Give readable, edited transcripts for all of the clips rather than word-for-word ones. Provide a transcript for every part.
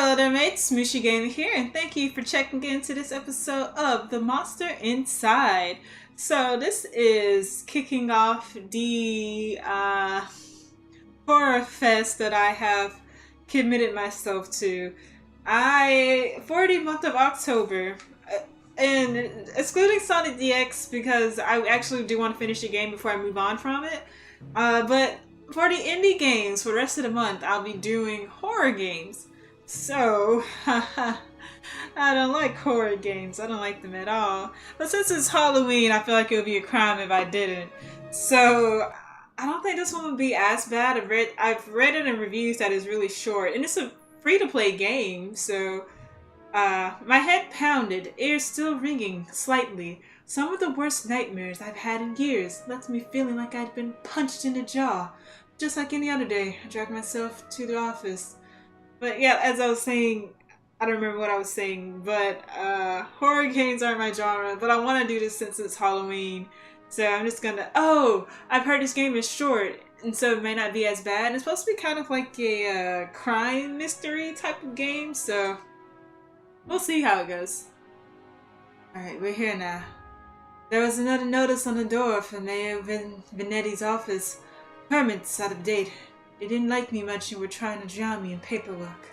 Hello there mates, Mooshi Gamer here, and thank you for checking into this episode of The Monster Inside. So this is kicking off the horror fest that I have committed myself to. For the month of October, and excluding Sonic DX because I actually do want to finish the game before I move on from it, but for the indie games for the rest of the month, I'll be doing horror games. So, I don't like horror games. I don't like them at all. But since it's Halloween, I feel like it would be a crime if I didn't. So, I don't think this one would be as bad. I've read it in reviews that it's really short, and it's a free-to-play game. So, my head pounded, ears still ringing slightly. Some of the worst nightmares I've had in years left me feeling like I'd been punched in the jaw. Just like any other day, I dragged myself to the office. But yeah, as I was saying, I don't remember what I was saying, but horror games aren't my genre, but I want to do this since it's Halloween. So I'm just gonna, I've heard this game is short, and so it may not be as bad. It's supposed to be kind of like a crime mystery type of game, so we'll see how it goes. Alright, we're here now. There was another notice on the door from Mayor Venetti's office. Permits out of date. They didn't like me much and were trying to drown me in paperwork.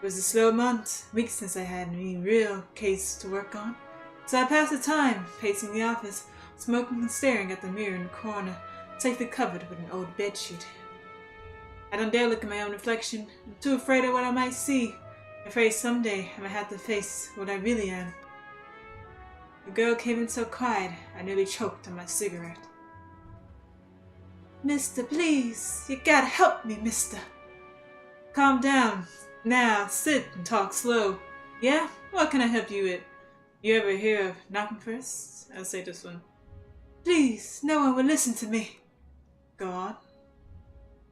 It was a slow month, weeks since I had any real case to work on. So I passed the time pacing the office, smoking and staring at the mirror in the corner, safely covered with an old bedsheet. I don't dare look at my own reflection. I'm too afraid of what I might see. Afraid someday I might have to face what I really am. The girl came in so quiet, I nearly choked on my cigarette. Mister, please, you gotta help me, mister. Calm down. Now, sit and talk slow. Yeah? What can I help you with? You ever hear of knocking first? I'll say this one. Please, no one will listen to me. Go on.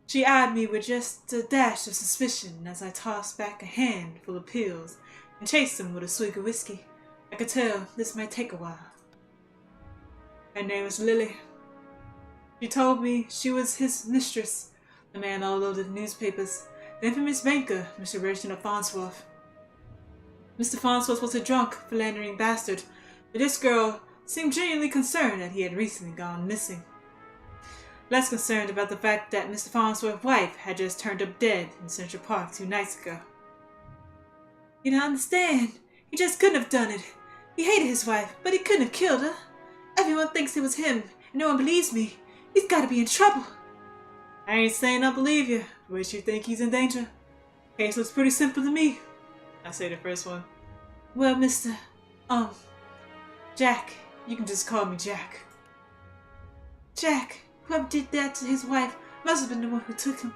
She eyed me with just a dash of suspicion as I tossed back a hand full of pills and chased them with a swig of whiskey. I could tell this might take a while. Her name was Lily. She told me she was his mistress, the man all over the newspapers, the infamous banker, Mr. Reginald Farnsworth. Mr. Farnsworth was a drunk, philandering bastard, but this girl seemed genuinely concerned that he had recently gone missing. Less concerned about the fact that Mr. Farnsworth's wife had just turned up dead in Central Park 2 nights ago. You don't understand. He just couldn't have done it. He hated his wife, but he couldn't have killed her. Everyone thinks it was him, and no one believes me. He's gotta be in trouble. I ain't saying I believe you, but you think he's in danger. Case looks pretty simple to me. I say the first one. Well, Mr. Jack. You can just call me Jack. Jack, whoever did that to his wife must have been the one who took him.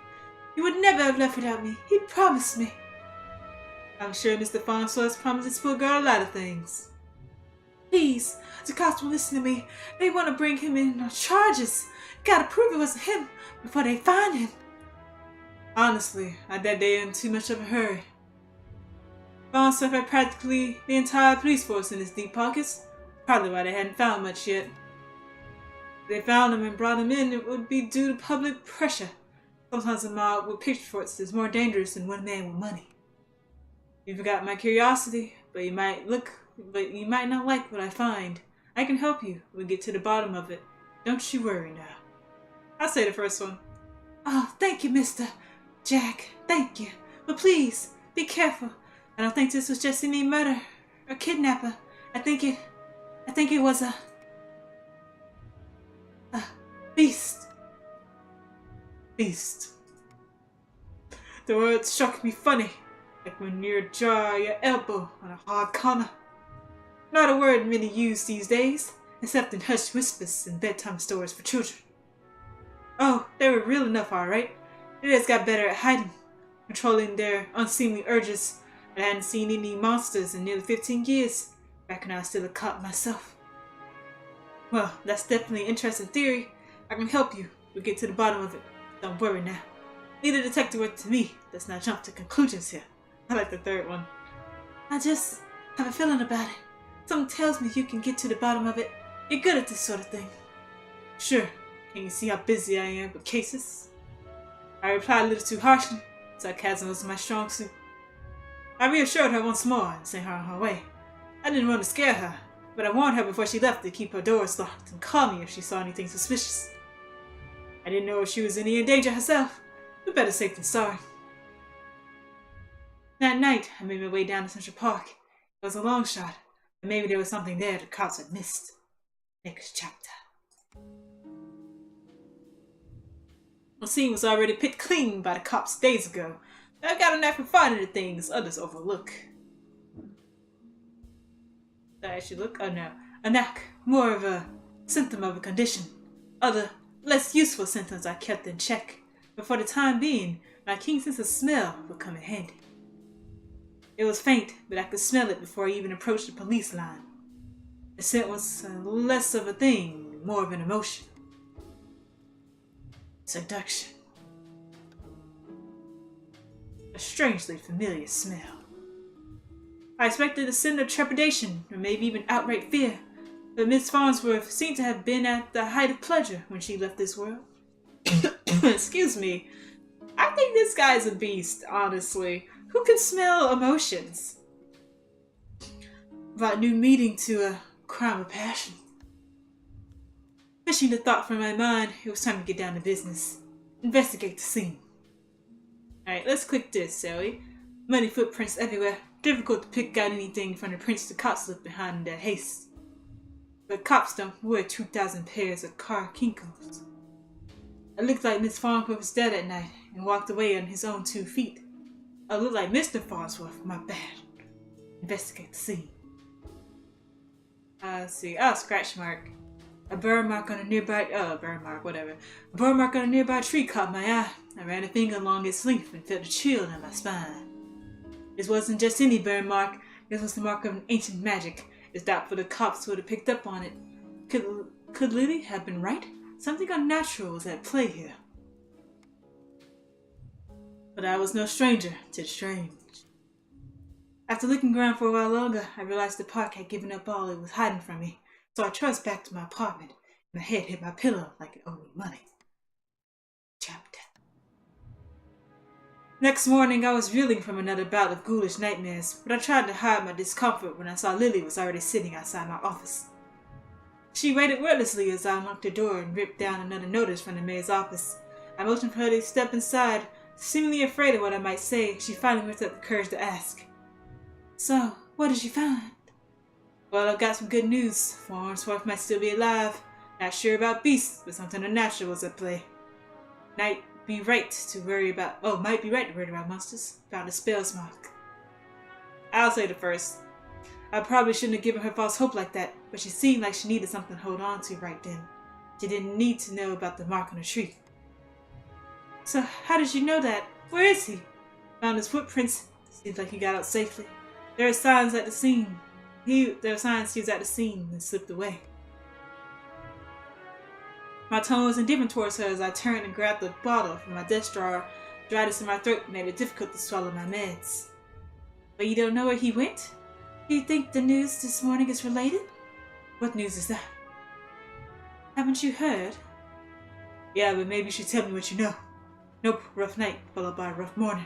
He would never have left without me. He promised me. I'm sure Mr. Farnsworth promised this poor girl a lot of things. Please, the cops won't listen to me. They want to bring him in on charges. Gotta prove it wasn't him before they find him. Honestly, I bet they're in too much of a hurry. Farnsworth had practically the entire police force in his deep pockets. Probably why they hadn't found much yet. If they found him and brought him in, it would be due to public pressure. Sometimes a mob with pitchforks is more dangerous than one man with money. You forgot my curiosity, but you might not like what I find. I can help you. We'll get to the bottom of it. Don't you worry now. I'll say the first one. Oh, thank you, Mr. Jack. Thank you. But please, be careful. I don't think this was just any murder or kidnapper. I think it was a beast. Beast. The word struck me funny, like when you jar your elbow on a hard corner. Not a word many use these days, except in hushed whispers and bedtime stories for children. Oh, they were real enough, alright. They just got better at hiding, controlling their unseemly urges. I hadn't seen any monsters in nearly 15 years, back when I was still a cop myself. Well, that's definitely an interesting theory. I can help you. We'll get to the bottom of it. Don't worry now. Leave the detective work to me. Let's not jump to conclusions here. I like the third one. I just have a feeling about it. Something tells me you can get to the bottom of it. You're good at this sort of thing. Sure. Can you see how busy I am with cases? I replied a little too harshly. Sarcasm was my strong suit. I reassured her once more and sent her on her way. I didn't want to scare her, but I warned her before she left to keep her doors locked and call me if she saw anything suspicious. I didn't know if she was in any danger herself, but better safe than sorry. That night, I made my way down to Central Park. It was a long shot, but maybe there was something there the cops had missed. Next chapter. The scene was already picked clean by the cops days ago. I've got a knack for finding the things others overlook. Did I actually look? Oh no. A knack. More of a symptom of a condition. Other, less useful symptoms I kept in check. But for the time being, my keen sense of smell would come in handy. It was faint, but I could smell it before I even approached the police line. The scent was less of a thing, more of an emotion. Seduction. A strangely familiar smell. I expected a scent of trepidation, or maybe even outright fear, but Miss Farnsworth seemed to have been at the height of pleasure when she left this world. Excuse me. I think this guy's a beast, honestly. Who can smell emotions? About new meaning to a crime of passion. Fishing the thought from my mind, it was time to get down to business. Investigate the scene. Alright, let's click this, shall we? Muddy footprints everywhere. Difficult to pick out anything from the prints the cops left behind in their haste. But cops don't wear 2,000 pairs of car kinkos. It looked like Miss Farnsworth was dead at night and walked away on his own 2 feet. It looked like Mr. Farnsworth, my bad. Investigate the scene. Let's see. Oh, scratch mark. A burn mark on a nearby, A burn mark on a nearby tree caught my eye. I ran a finger along its length and felt a chill in my spine. This wasn't just any burn mark. This was the mark of an ancient magic. It's doubtful the cops would have picked up on it. Could Lily have been right? Something unnatural was at play here. But I was no stranger to the strange. After looking around for a while longer, I realized the park had given up all it was hiding from me. So I trudged back to my apartment. My head hit my pillow like it owed me money. Chapter. Next morning, I was reeling from another bout of ghoulish nightmares, but I tried to hide my discomfort when I saw Lily was already sitting outside my office. She waited wordlessly as I unlocked the door and ripped down another notice from the mayor's office. I motioned for her to step inside. Seemingly afraid of what I might say, she finally worked up the courage to ask. So, what did you find? Well, I've got some good news. Farnsworth might still be alive. Not sure about beasts, but something unnatural was at play. Might be right to worry about monsters. Found a spell's mark. I'll say the first. I probably shouldn't have given her false hope like that, but she seemed like she needed something to hold on to right then. She didn't need to know about the mark on the tree. So, how did you know that? Where is he? Found his footprints. Seems like he got out safely. There are signs at the scene. There were signs he was at the scene and slipped away. My tone was indifferent towards her as I turned and grabbed the bottle from my desk drawer. Dryness in my throat made it difficult to swallow my meds. But you don't know where he went? Do you think the news this morning is related? What news is that? Haven't you heard? Yeah, but maybe you should tell me what you know. Nope, rough night followed by a rough morning.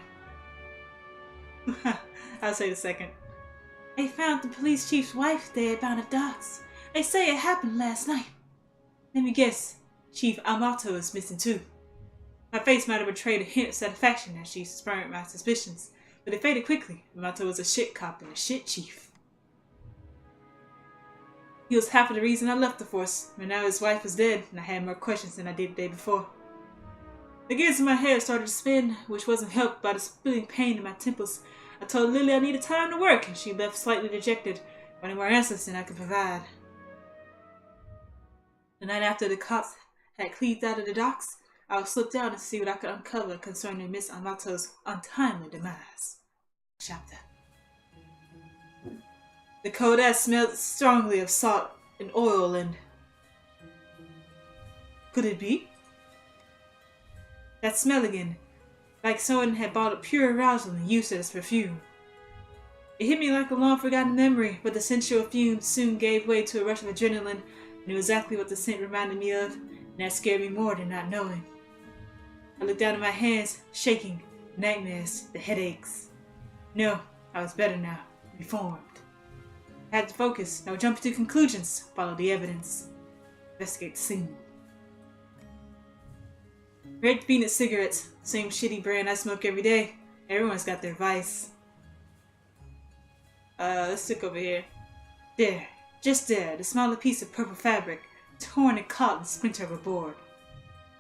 I'll say the second. They found the police chief's wife dead down at docks. They say it happened last night. Let me guess, Chief Amato is missing too. My face might have betrayed a hint of satisfaction as she spurned my suspicions, but it faded quickly. Amato was a shit cop and a shit chief. He was half of the reason I left the force, but now his wife was dead and I had more questions than I did the day before. The gears in my head started to spin, which wasn't helped by the splitting pain in my temples. I told Lily I needed time to work, and she left slightly dejected, wanting more answers than I could provide. The night after the cops had cleaved out of the docks, I would slip down and see what I could uncover concerning Miss Amato's untimely demise. Chapter. The cold air smelled strongly of salt and oil and... Could it be? That smell again. Like someone had bought up pure arousal and used it as perfume. It hit me like a long-forgotten memory, but the sensual fumes soon gave way to a rush of adrenaline, and knew exactly what the scent reminded me of, and that scared me more than not knowing. I looked down at my hands, shaking, nightmares, the headaches. No, I was better now, reformed. I had to focus, no jump to conclusions, follow the evidence. Investigate the scene. Red Phoenix cigarettes, same shitty brand I smoke every day. Everyone's got their vice. Let's look over here. There, just there, the smallest piece of purple fabric, torn and caught and splintered overboard.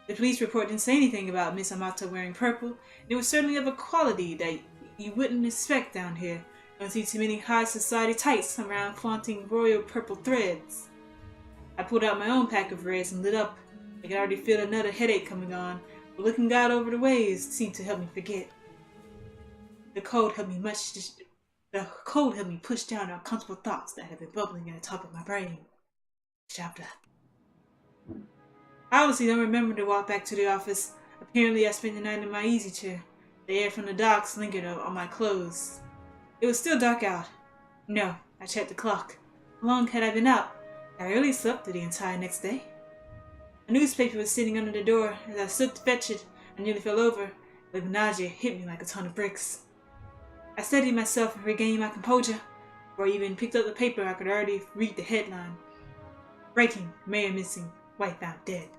The police report didn't say anything about Miss Amato wearing purple, and it was certainly of a quality that you wouldn't expect down here. Don't see too many high society types around flaunting royal purple threads. I pulled out my own pack of reds and lit up. I could already feel another headache coming on, but looking out over the waves seemed to help me forget. The cold helped me push down uncomfortable thoughts that had been bubbling at the top of my brain. Chapter. I honestly don't remember to walk back to the office. Apparently I spent the night in my easy chair. The air from the docks lingered on my clothes. It was still dark out. No, I checked the clock. How long had I been up? I really slept through the entire next day. A newspaper was sitting under the door. As I stood to fetch it, I nearly fell over. The nausea hit me like a ton of bricks. I steadied myself and regained my composure. Before I even picked up the paper, I could already read the headline. Breaking, mayor missing, wife found dead.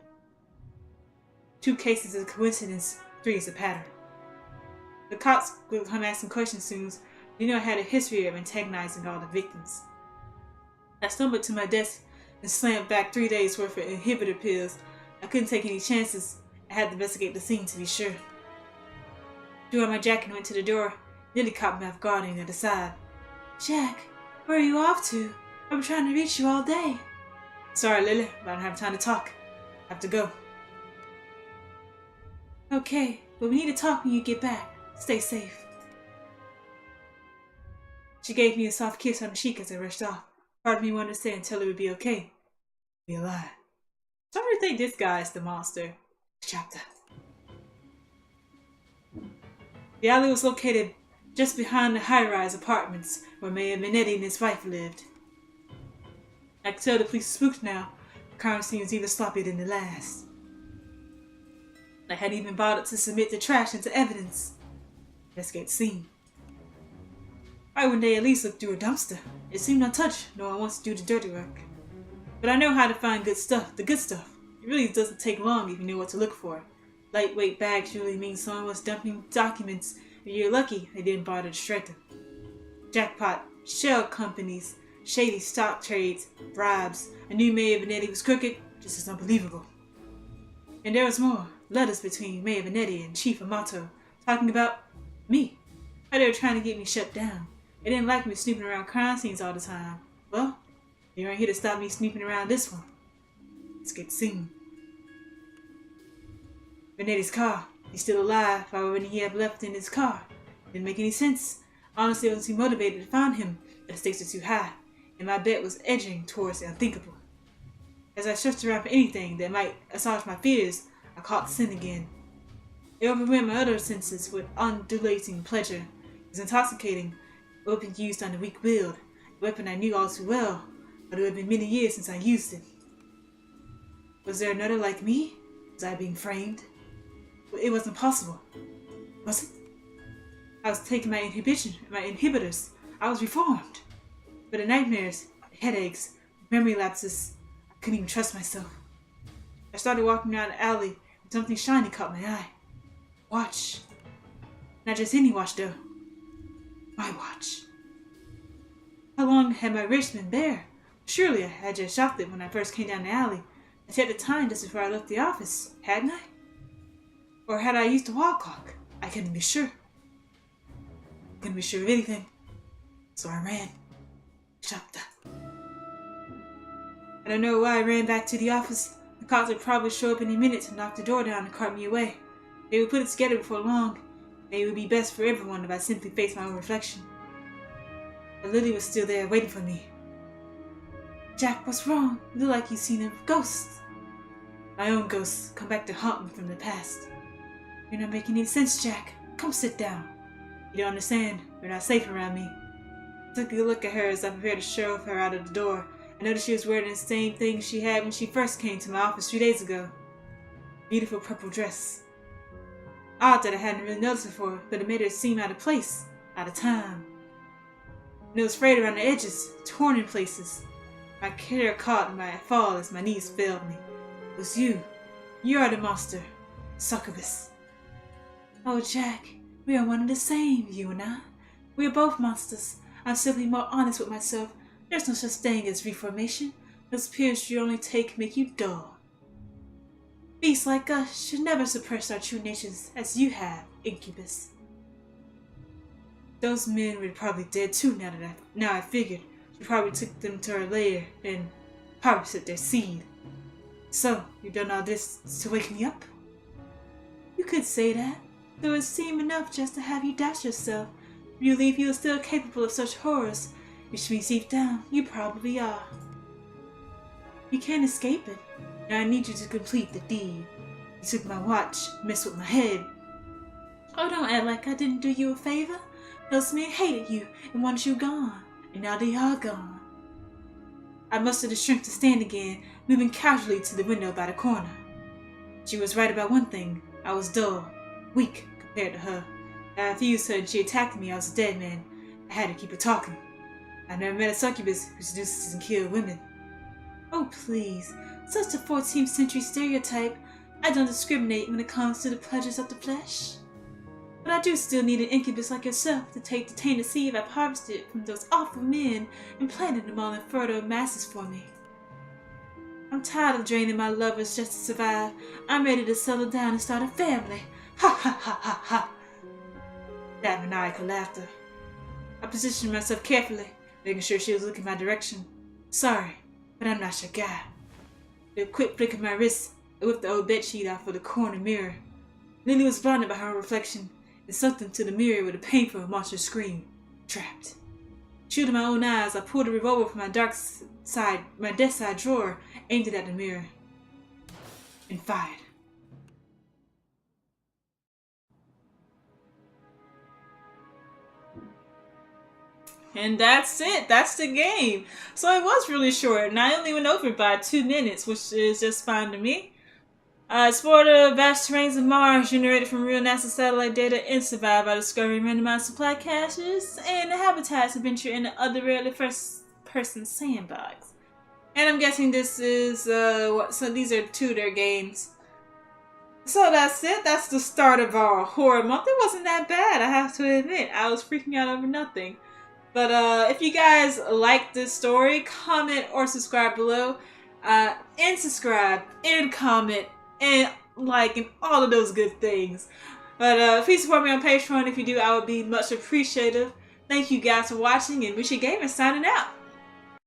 2 cases is a coincidence, 3 is a pattern. The cops will come asking questions soon. You know I had a history of antagonizing all the victims. I stumbled to my desk and slammed back 3 days worth of inhibitor pills. I couldn't take any chances. I had to investigate the scene to be sure. Drew on my jacket and went to the door. Nearly caught me off guard on the other side. Jack, where are you off to? I've been trying to reach you all day. Sorry, Lily, but I don't have time to talk. I have to go. Okay, but we need to talk when you get back. Stay safe. She gave me a soft kiss on the cheek as I rushed off. Part of me wanted to stay and tell her it would be okay. Be alive. Starting to think this guy is the monster. Chapter. The alley was located just behind the high-rise apartments where Mayor Minetti and his wife lived. I could tell the police spooked now. The crime scene was even sloppier than the last. I hadn't even bothered to submit the trash into evidence. Investigate the scene. Why wouldn't they at least look through a dumpster? It seemed untouched. No one wants to do the dirty work. But I know how to find good stuff, the good stuff. It really doesn't take long if you know what to look for. Lightweight bags usually mean someone was dumping documents. If you're lucky, they didn't bother to shred them. Jackpot, shell companies, shady stock trades, bribes. I knew Mayor Benetti was crooked, just as unbelievable. And there was more. Letters between Mayor Benetti and Chief Amato, talking about me. How they were trying to get me shut down. They didn't like me snooping around crime scenes all the time. Well, they aren't here to stop me snooping around this one. Let's get seen. Benetti's car. He's still alive. Why wouldn't he have left in his car? Didn't make any sense. Honestly, I wasn't too motivated to find him, but the stakes are too high, and my bet was edging towards the unthinkable. As I searched around for anything that might assuage my fears, I caught the sin again. It overwhelmed my other senses with undulating pleasure. It was intoxicating. A weapon used on the weak-willed. A weapon I knew all too well, but it had been many years since I used it. Was there another like me? Was I being framed? It wasn't possible. Was it? I was taking my inhibitors. I was reformed. But the nightmares, the headaches, the memory lapses, I couldn't even trust myself. I started walking down the alley and something shiny caught my eye. Watch. Not just any watch though. My watch. How long had my wrist been bare? Surely I had just shopped it when I first came down the alley. I checked the time just before I left the office, hadn't I? Or had I used a wall clock? I couldn't be sure. Couldn't be sure of anything. So I ran. Shopped up. I don't know why I ran back to the office. The cops would probably show up any minute to knock the door down and cart me away. They would put it together before long. Maybe it would be best for everyone if I simply faced my own reflection. But Lily was still there waiting for me. Jack, what's wrong? You look like you've seen a ghost. My own ghosts come back to haunt me from the past. You're not making any sense, Jack. Come sit down. You don't understand. You're not safe around me. I took a good look at her as I prepared to shove her out of the door. I noticed she was wearing the same thing she had when she first came to my office 3 days ago. Beautiful purple dress. Odd that I hadn't really noticed before, but it made her seem out of place, out of time. and it was frayed around the edges, torn in places. My care caught in my fall as my knees failed me. It was you. You are the monster. Succubus. Oh, Jack, we are one and the same, you and I. We are both monsters. I'm simply more honest with myself. There's no such thing as reformation. Those pills you only take make you dull. Beasts like us should never suppress our true natures as you have, Incubus. Those men were probably dead too now I figured. You probably took them to our lair and harvested their seed. So, you've done all this to wake me up? You could say that, though it seemed enough just to have you doubt yourself. You believe you are still capable of such horrors, which means deep down, you probably are. You can't escape it. Now I need you to complete the deed. You took my watch, messed with my head. Oh, don't act like I didn't do you a favor. Those men hated you and wanted you gone, and now they are gone. I mustered the strength to stand again, moving casually to the window by the corner. She was right about one thing. I was dull, weak compared to her. I refused her and she attacked me. I was a dead man. I had to keep her talking. I never met a succubus who seduces and kills women. Oh, please. Such a 14th century stereotype. I don't discriminate when it comes to the pleasures of the flesh. But I do still need an incubus like yourself to take the tainted seed I've harvested from those awful men and planted them all in fertile masses for me. I'm tired of draining my lovers just to survive. I'm ready to settle down and start a family. Ha ha ha ha ha. That maniacal laughter. I positioned myself carefully, making sure she was looking my direction. Sorry, but I'm not your guy. With a quick flick of my wrist, I whipped the old bedsheet off of the corner mirror. Lily was blinded by her reflection and sucked into the mirror with a painful, monstrous scream. Trapped. Shooting my own eyes, I pulled a revolver from my desk side drawer, aimed it at the mirror, and fired. And that's it. That's the game. So it was really short, and I only went over by 2 minutes, which is just fine to me. Explore the vast terrains of Mars generated from real NASA satellite data and survive by discovering randomized supply caches and the habitats adventure in the other rarely first-person sandbox. And I'm guessing this is, so these are 2 of their games. So that's it. That's the start of our horror month. It wasn't that bad, I have to admit. I was freaking out over nothing. But if you guys like this story, comment or subscribe below. And subscribe, and comment, and like, and all of those good things. But please support me on Patreon. If you do, I would be much appreciative. Thank you guys for watching, and Mooshi Gamer signing out.